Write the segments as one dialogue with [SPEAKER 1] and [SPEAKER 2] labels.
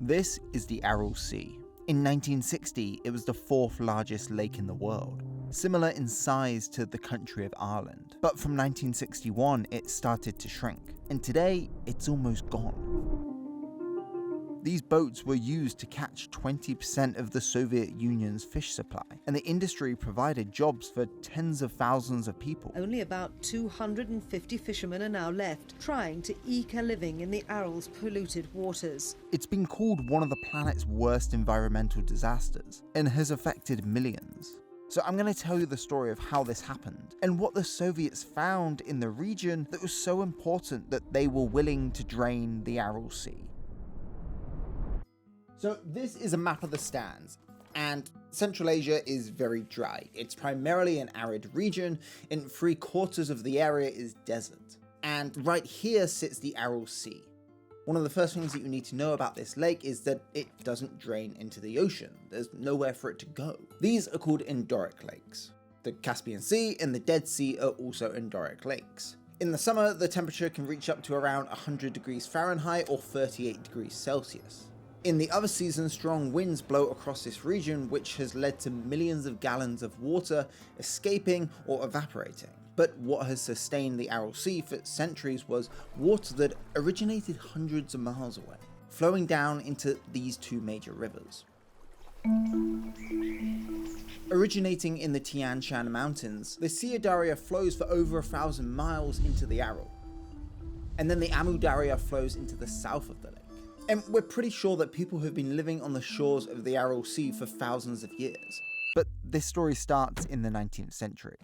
[SPEAKER 1] This is the Aral Sea. In 1960, it was the fourth largest lake in the world, similar in size to the country of Ireland. But from 1961, it started to shrink, and today, it's almost gone. These boats were used to catch 20% of the Soviet Union's fish supply, and the industry provided jobs for tens of thousands of people.
[SPEAKER 2] Only about 250 fishermen are now left, trying to eke a living in the Aral's polluted waters.
[SPEAKER 1] It's been called one of the planet's worst environmental disasters, and has affected millions. So I'm going to tell you the story of how this happened, and what the Soviets found in the region that was so important that they were willing to drain the Aral Sea. So this is a map of the stands, and Central Asia is very dry. It's primarily an arid region, and 3/4 of the area is desert. And right here sits the Aral Sea. One of the first things that you need to know about this lake is that it doesn't drain into the ocean. There's nowhere for it to go. These are called endorheic lakes. The Caspian Sea and the Dead Sea are also endorheic lakes. In the summer, the temperature can reach up to around 100 degrees Fahrenheit or 38 degrees Celsius. In the other seasons, strong winds blow across this region, which has led to millions of gallons of water escaping or evaporating. But what has sustained the Aral Sea for centuries was water that originated hundreds of miles away, flowing down into these two major rivers. Originating in the Tian Shan Mountains, the Sea Darya flows for over 1,000 miles into the Aral. And then the Amu Darya flows into the south of the lake. And we're pretty sure that people have been living on the shores of the Aral Sea for thousands of years. But this story starts in the 19th century.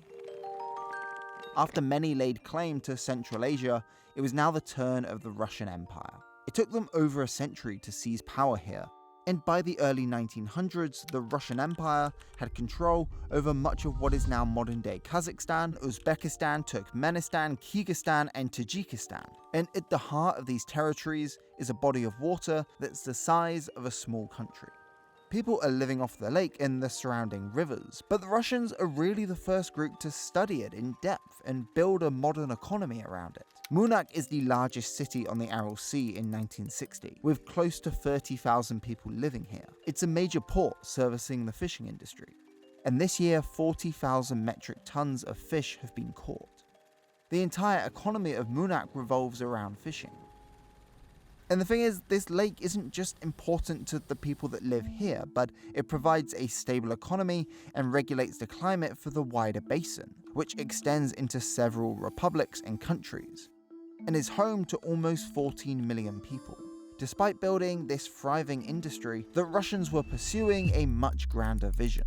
[SPEAKER 1] After many laid claim to Central Asia, it was now the turn of the Russian Empire. It took them over a century to seize power here, and by the early 1900s, the Russian Empire had control over much of what is now modern-day Kazakhstan, Uzbekistan, Turkmenistan, Kyrgyzstan, and Tajikistan. And at the heart of these territories is a body of water that's the size of a small country. People are living off the lake and the surrounding rivers, but the Russians are really the first group to study it in depth and build a modern economy around it. Munak is the largest city on the Aral Sea in 1960, with close to 30,000 people living here. It's a major port servicing the fishing industry. And this year, 40,000 metric tons of fish have been caught. The entire economy of Munak revolves around fishing. And the thing is, this lake isn't just important to the people that live here, but it provides a stable economy and regulates the climate for the wider basin, which extends into several republics and countries, and is home to almost 14 million people. Despite building this thriving industry, the Russians were pursuing a much grander vision.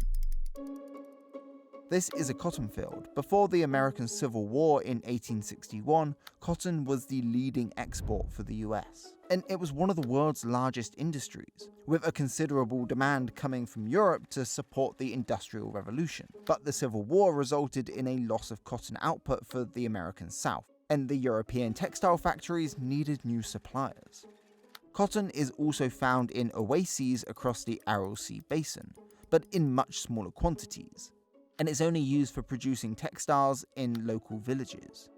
[SPEAKER 1] This is a cotton field. Before the American Civil War in 1861, cotton was the leading export for the US. And it was one of the world's largest industries, with a considerable demand coming from Europe to support the Industrial Revolution. But the Civil War resulted in a loss of cotton output for the American South, and the European textile factories needed new suppliers. Cotton is also found in oases across the Aral Sea basin, but in much smaller quantities, and it's only used for producing textiles in local villages.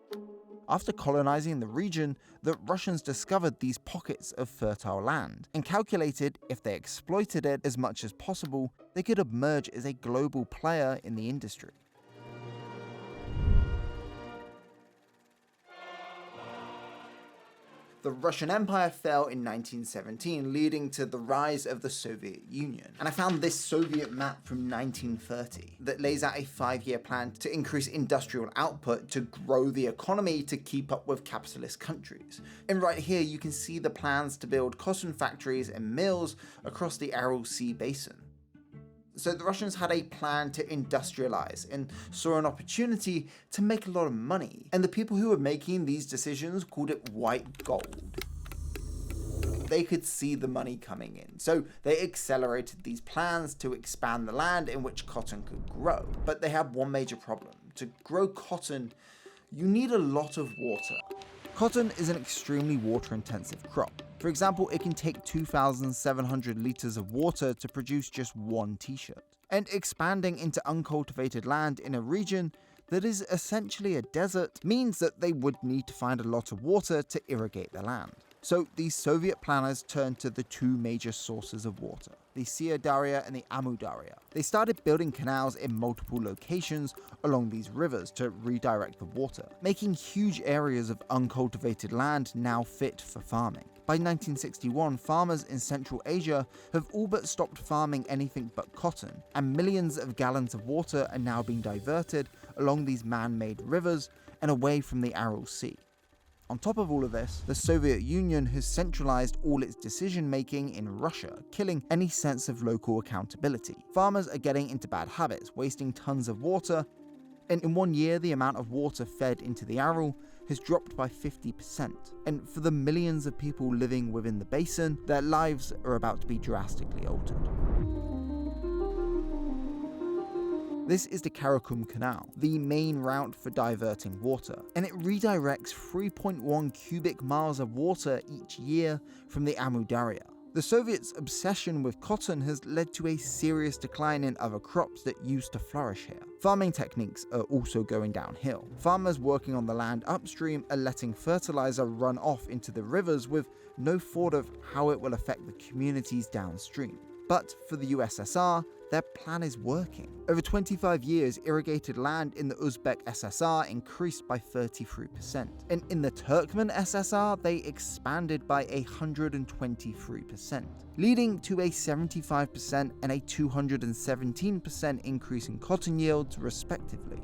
[SPEAKER 1] After colonizing the region, the Russians discovered these pockets of fertile land and calculated if they exploited it as much as possible, they could emerge as a global player in the industry. The Russian Empire fell in 1917, leading to the rise of the Soviet Union. And I found this Soviet map from 1930 that lays out a 5-year plan to increase industrial output to grow the economy to keep up with capitalist countries. And right here you can see the plans to build cotton factories and mills across the Aral Sea basin. So the Russians had a plan to industrialize and saw an opportunity to make a lot of money. And the people who were making these decisions called it white gold. They could see the money coming in, so they accelerated these plans to expand the land in which cotton could grow. But they had one major problem. To grow cotton, you need a lot of water. Cotton is an extremely water-intensive crop. For example, it can take 2,700 liters of water to produce just one t-shirt. And expanding into uncultivated land in a region that is essentially a desert means that they would need to find a lot of water to irrigate the land. So these Soviet planners turned to the two major sources of water, the Sea Daria and the Amu Daria. They started building canals in multiple locations along these rivers to redirect the water, making huge areas of uncultivated land now fit for farming. By 1961, farmers in Central Asia have all but stopped farming anything but cotton, and millions of gallons of water are now being diverted along these man-made rivers and away from the Aral Sea. On top of all of this, the Soviet Union has centralized all its decision-making in Russia, killing any sense of local accountability. Farmers are getting into bad habits, wasting tons of water, and in 1 year, the amount of water fed into the Aral has dropped by 50%. And for the millions of people living within the basin, their lives are about to be drastically altered. This is the Karakum Canal, the main route for diverting water, and it redirects 3.1 cubic miles of water each year from the Amu Daria. The Soviets' obsession with cotton has led to a serious decline in other crops that used to flourish here. Farming techniques are also going downhill. Farmers working on the land upstream are letting fertilizer run off into the rivers with no thought of how it will affect the communities downstream. But for the USSR, their plan is working. Over 25 years, irrigated land in the Uzbek SSR increased by 33%. And in the Turkmen SSR, they expanded by 123%, leading to a 75% and a 217% increase in cotton yields, respectively.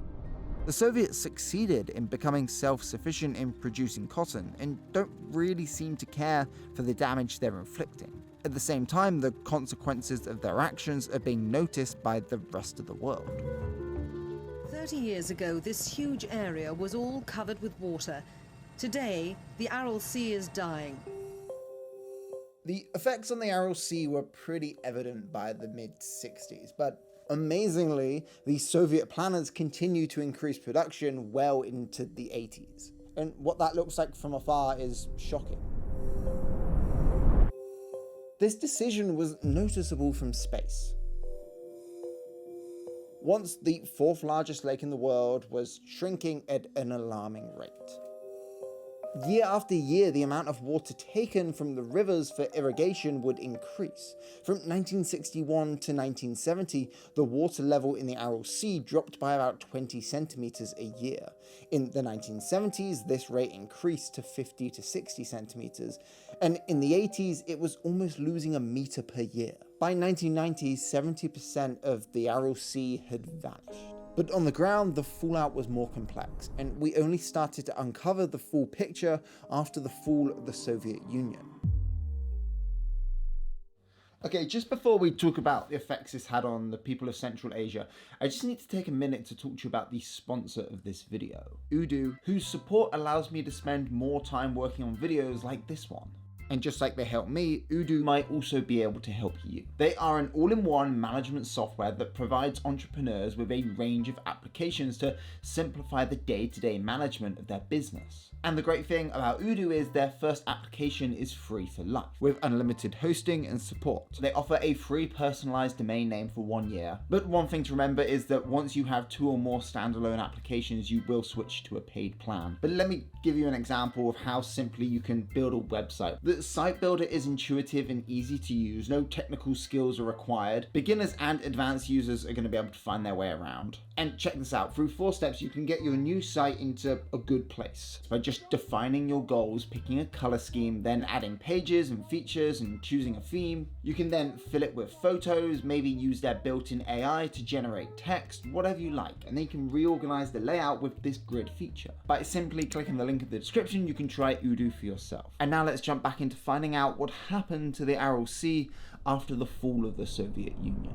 [SPEAKER 1] The Soviets succeeded in becoming self-sufficient in producing cotton and don't really seem to care for the damage they're inflicting. At the same time, the consequences of their actions are being noticed by the rest of the world.
[SPEAKER 2] 30 years ago, this huge area was all covered with water. Today, the Aral Sea is dying.
[SPEAKER 1] The effects on the Aral Sea were pretty evident by the mid-60s, but amazingly, the Soviet planners continue to increase production well into the 80s. And what that looks like from afar is shocking. This decision was noticeable from space. Once the fourth largest lake in the world was shrinking at an alarming rate. Year after year, the amount of water taken from the rivers for irrigation would increase. From 1961 to 1970, the water level in the Aral Sea dropped by about 20 centimeters a year. In the 1970s, this rate increased to 50 to 60 centimeters, and in the 80s, it was almost losing a meter per year. By 1990, 70% of the Aral Sea had vanished. But on the ground, the fallout was more complex, and we only started to uncover the full picture after the fall of the Soviet Union. Okay, just before we talk about the effects this had on the people of Central Asia, I just need to take a minute to talk to you about the sponsor of this video, Udo, whose support allows me to spend more time working on videos like this one. And just like they help me, Udo might also be able to help you. They are an all-in-one management software that provides entrepreneurs with a range of applications to simplify the day-to-day management of their business. And the great thing about Udo is their first application is free for life, with unlimited hosting and support. They offer a free personalized domain name for 1 year. But one thing to remember is that once you have 2 or more standalone applications, you will switch to a paid plan. But let me give you an example of how simply you can build a website. The site builder is intuitive and easy to use. No technical skills are required. Beginners and advanced users are going to be able to find their way around. And check this out, through 4 steps you can get your new site into a good place. By just defining your goals, picking a color scheme, then adding pages and features and choosing a theme. You can then fill it with photos, maybe use their built-in AI to generate text, whatever you like, and then you can reorganize the layout with this grid feature. By simply clicking the link in the description, you can try Udo for yourself. And now let's jump back into finding out what happened to the Aral Sea after the fall of the Soviet Union.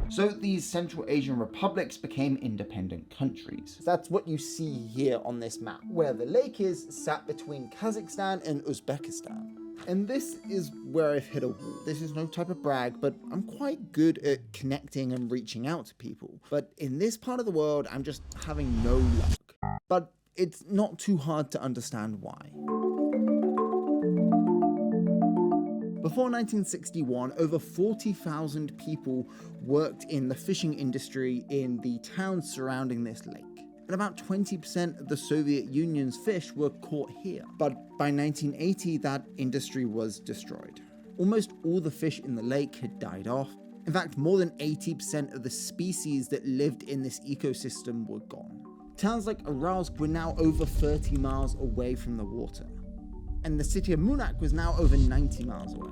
[SPEAKER 1] So these Central Asian republics became independent countries. That's what you see here on this map, where the lake is sat between Kazakhstan and Uzbekistan. And this is where I've hit a wall. This is no type of brag, but I'm quite good at connecting and reaching out to people. But in this part of the world, I'm just having no luck. But it's not too hard to understand why. Before 1961, over 40,000 people worked in the fishing industry in the towns surrounding this lake. and about 20% of the Soviet Union's fish were caught here. But by 1980, that industry was destroyed. Almost all the fish in the lake had died off. In fact, more than 80% of the species that lived in this ecosystem were gone. Towns like Aralsk were now over 30 miles away from the water, and the city of Munak was now over 90 miles away.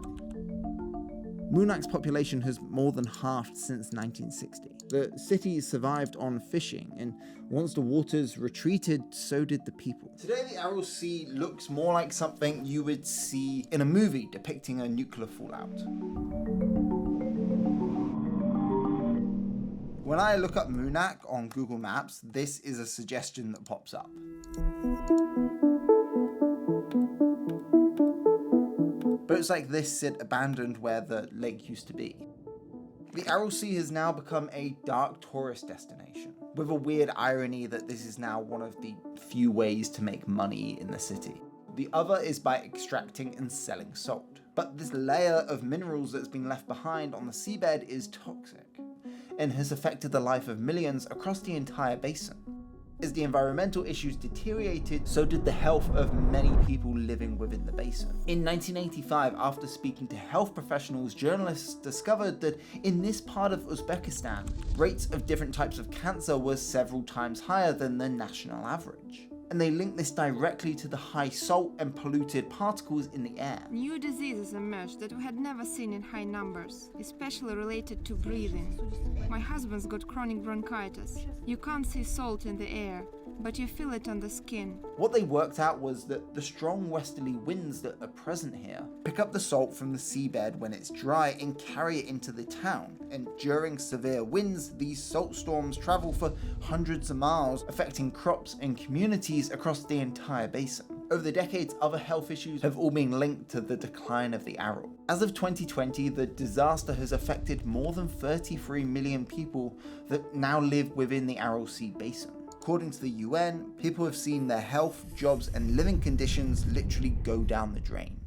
[SPEAKER 1] Munak's population has more than halved since 1960. The city survived on fishing, and once the waters retreated, so did the people. Today, the Aral Sea looks more like something you would see in a movie depicting a nuclear fallout. When I look up Munak on Google Maps, this is a suggestion that pops up. Boats like this sit abandoned where the lake used to be. The Aral Sea has now become a dark tourist destination, with a weird irony that this is now one of the few ways to make money in the city. The other is by extracting and selling salt. But this layer of minerals that's been left behind on the seabed is toxic, and has affected the life of millions across the entire basin. As the environmental issues deteriorated, so did the health of many people living within the basin. In 1985, after speaking to health professionals, journalists discovered that in this part of Uzbekistan, rates of different types of cancer were several times higher than the national average. And they linked this directly to the high salt and polluted particles in the air.
[SPEAKER 3] New diseases emerged that we had never seen in high numbers, especially related to breathing. My husband's got chronic bronchitis. You can't see salt in the air, but you feel it on the skin.
[SPEAKER 1] What they worked out was that the strong westerly winds that are present here pick up the salt from the seabed when it's dry and carry it into the town. And during severe winds, these salt storms travel for hundreds of miles, affecting crops and communities across the entire basin. Over the decades, other health issues have all been linked to the decline of the Aral. As of 2020, the disaster has affected more than 33 million people that now live within the Aral Sea basin. According to the UN, people have seen their health, jobs, and living conditions literally go down the drain.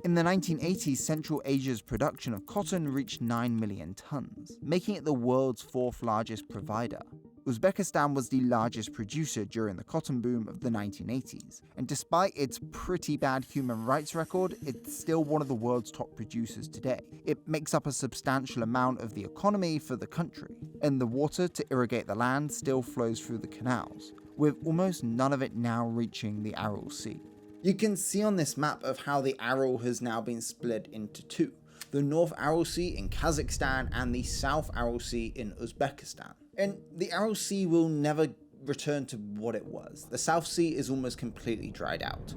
[SPEAKER 1] In the 1980s, Central Asia's production of cotton reached 9 million tons, making it the world's fourth largest provider. Uzbekistan was the largest producer during the cotton boom of the 1980s, and despite its pretty bad human rights record, it's still one of the world's top producers today. It makes up a substantial amount of the economy for the country, and the water to irrigate the land still flows through the canals, with almost none of it now reaching the Aral Sea. You can see on this map of how the Aral has now been split into two: the North Aral Sea in Kazakhstan and the South Aral Sea in Uzbekistan. And the Aral Sea will never return to what it was. The South Sea is almost completely dried out.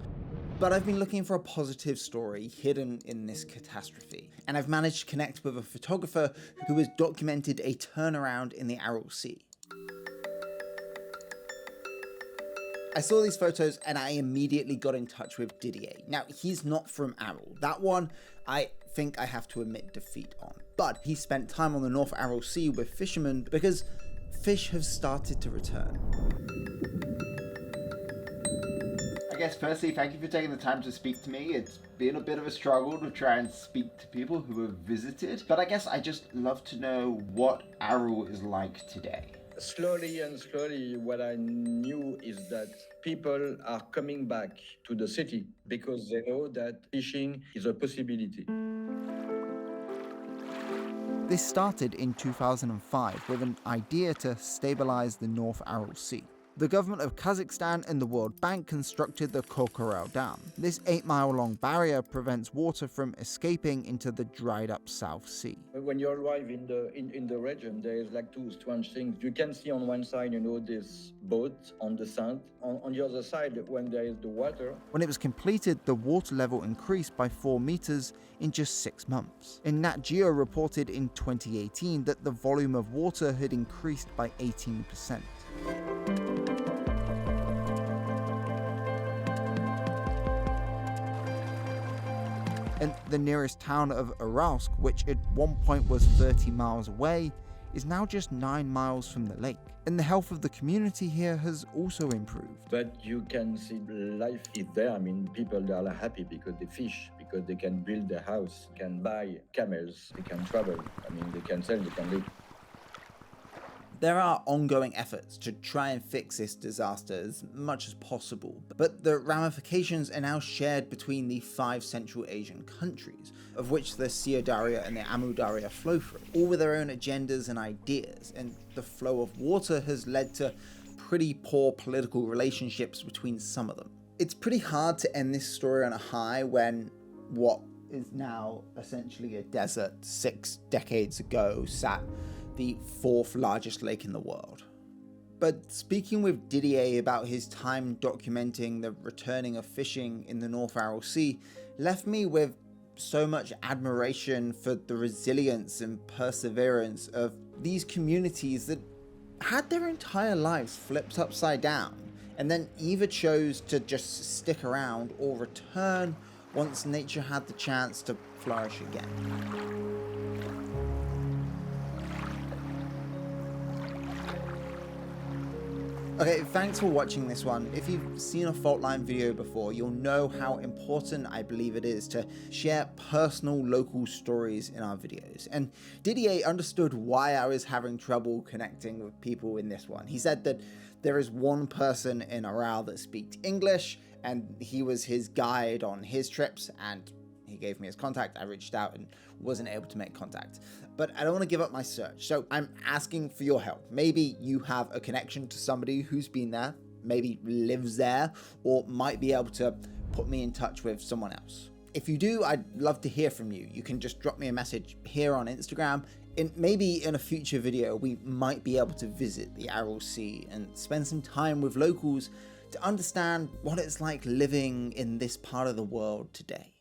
[SPEAKER 1] But I've been looking for a positive story hidden in this catastrophe, and I've managed to connect with a photographer who has documented a turnaround in the Aral Sea. I saw these photos and I immediately got in touch with Didier. Now, he's not from Aral. That one, I think I have to admit defeat on. But he spent time on the North Aral Sea with fishermen because fish have started to return. I guess firstly, thank you for taking the time to speak to me. It's been a bit of a struggle to try and speak to people who have visited, but I guess I just love to know what Aral is like today.
[SPEAKER 4] Slowly and slowly, what I knew is that people are coming back to the city because they know that fishing is a possibility.
[SPEAKER 1] This started in 2005 with an idea to stabilize the North Aral Sea. The government of Kazakhstan and the World Bank constructed the Kokorel Dam. This 8-mile-long barrier prevents water from escaping into the dried-up South Sea.
[SPEAKER 4] When you arrive in the region, there is like two strange things. You can see on one side, this boat on the sand. On the other side, when there is the water.
[SPEAKER 1] When it was completed, the water level increased by 4 meters in just 6 months. And Nat Geo reported in 2018 that the volume of water had increased by 18%. And the nearest town of Aralsk, which at one point was 30 miles away, is now just 9 miles from the lake. And the health of the community here has also improved.
[SPEAKER 4] But you can see life is there. People are happy because they fish, because they can build their house, can buy camels, they can travel. They can sell, they can live.
[SPEAKER 1] There are ongoing efforts to try and fix this disaster as much as possible, but the ramifications are now shared between the 5 Central Asian countries, of which the Sea Darya and the Amu Darya flow through, all with their own agendas and ideas, and the flow of water has led to pretty poor political relationships between some of them. It's pretty hard to end this story on a high when what is now essentially a desert 6 decades ago sat the 4th largest lake in the world. But speaking with Didier about his time documenting the returning of fishing in the North Aral Sea left me with so much admiration for the resilience and perseverance of these communities that had their entire lives flipped upside down and then either chose to just stick around or return once nature had the chance to flourish again. Okay, thanks for watching this one. If you've seen a Faultline video before, you'll know how important I believe it is to share personal local stories in our videos. And Didier understood why I was having trouble connecting with people in this one. He said that there is one person in Aral that speaks English, and he was his guide on his trips, and he gave me his contact. I reached out and wasn't able to make contact. But I don't want to give up my search, so I'm asking for your help. Maybe you have a connection to somebody who's been there, maybe lives there, or might be able to put me in touch with someone else. If you do, I'd love to hear from you. You can just drop me a message here on Instagram. And maybe in a future video, we might be able to visit the Aral Sea and spend some time with locals to understand what it's like living in this part of the world today.